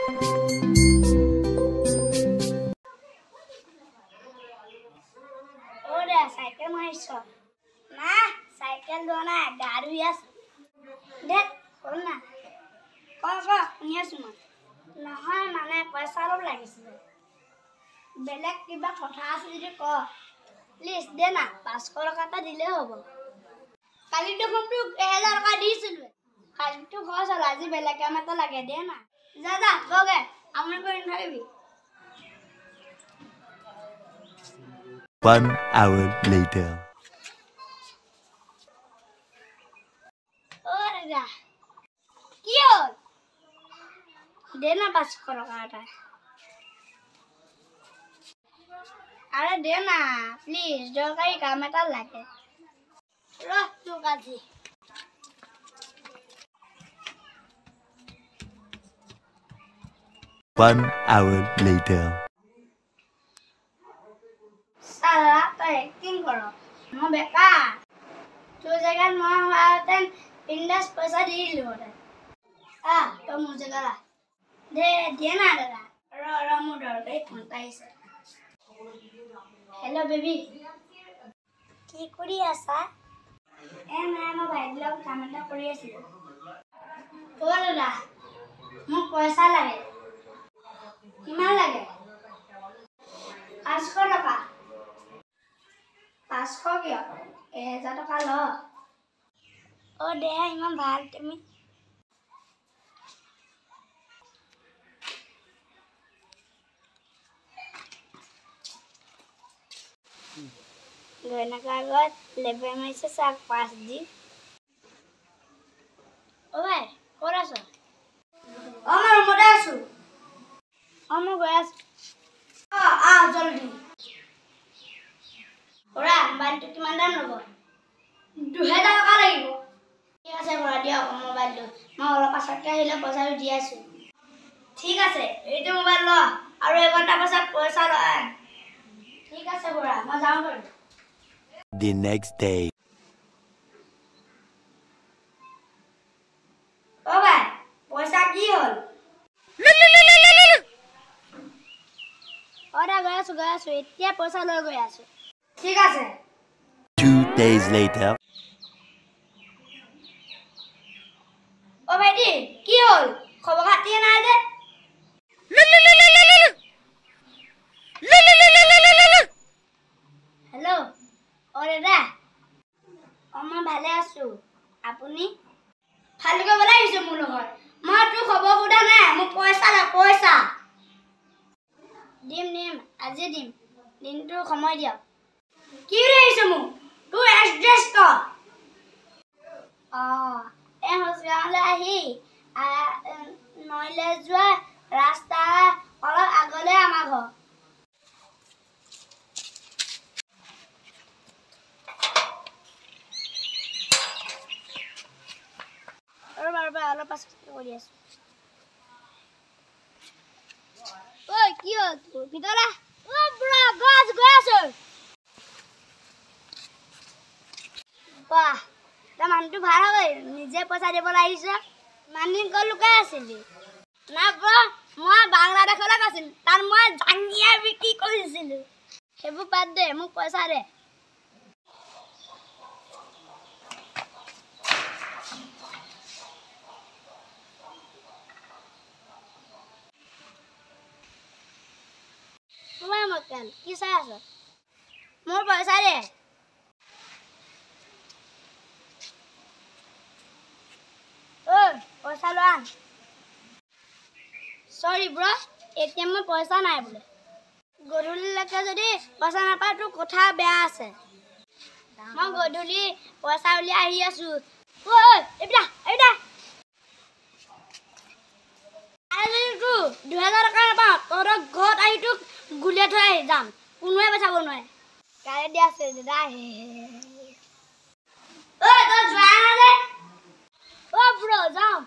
Ora cycle mahiso. Na cycle dona garu yas. Det kona. Kaka nyasuma. নহয় মানে পইচা অলপ লাগিছিল বেলেগ কিবা কথা আছে যদি ক প্লিজ দে না 500 টকা দিলে হ'ব কালি দেখোন তো 1000 টকা দিছিল কালি তো খৰচ হ'ল আজি বেলেগ কাম এটা লাগে দে না যা যা গগে আমি কৰি নাথাকিবি 1 hour later ওরে যা কি হ'ল দে না 500 টকা এটা আরে দে না প্লিজ দরকারি কাম এটা লাগে রহ তো কাজি 1 hour later সারা তো অ্যাক্টিং করো নো বেকার তো জায়গা ন হওয়াতেন ইন্ডাস পয়সা দিলি ওটা তো মুঝে গলা দে না দাদা র মু দরকারি ফোন পাইছে हेलो बेबी কি কৰি আছা নাই মই ভাইবিলাক কাম এটা কৰি আছিলো দাদা মোক পইচা লাগে কিমান লাগে 500 টকা 500 কিয় 1000 টকা ল দেহা ইমান ভাল তুমি Gana kagot lebe mai se sak pas di. Owe, ora so. Amar modasu. Amo goyas. Jaldi. Ora, bantu kiman dan lobo. 2000 টকা লাগিব। ঠিক আছে বড়া দিও মোবাইলটো। মই অলপ পাছতকে আহিলে পইচা দি আছো। ঠিক আছে, এইটো মোবাইল ল আৰু এঘণ্টা পাছত পইচা ল। ঠিক আছে বড়া, মই যাওঁ গৈ। The next day ভাই পয়সা কি হল ওরা গৈ আছো এতিয়া পয়সা লৈ গৈ আছো ঠিক আছে 2 days later ভাইটি কি হল খবৰ খাতি নাই যে হেল্ল' দাদা মই ভালে আছো আপুনি ভালকৈ বলাই আহিছে মোৰ লগত মই তোৰ খবৰ খুদা নাই মোক পইচা দিম আজি দিম দিনটো সময় দিয়ক কি আহিছে মোক তোৰ এড্ৰেছ ক হসপিটাললৈ আহি নইলে যোৱা ৰাস্তা অলপ আগলৈ আমাৰ ঘৰ অলপ পাছত কৰি আছো ঐ কি হ'ল তোৰ ভিতৰা ব্ৰা গাছ গৈ আছে বাহ তাৰ মানুহটো ভাল হয় নিজে পইচা দিবলৈ আহিছে মানিক গৈ লুকাই আছিলি না ব্ৰা মই বাংলাদেশলৈ গৈছিলো তাৰ মই জাঙিয়া বিক্ৰী কৰিছিলো সেইবোৰ বাদ দে মোক পইচা দে মকল কি চাই আছ মোৰ পইচা দে পইচা লোৱা সৰি ব্ৰ এটিএমত পইচা নাই বোলে গধূলিলৈকে যদি পইচা নাপায় তোৰ কথা বেয়া আছে মই গধূলি পইচা উলিয়াই আহি আছো এইটা আজি তোৰ 2000 টকা নাপাওঁ তহঁতৰ ঘৰত আহি তোক গুলিয়াই থৈ আহি যাম কোনোৱে বচাব নোৱাৰে কাইলৈ দিয়া আছে দাদা তই যোৱা নাই যে ব্ৰ যাওঁ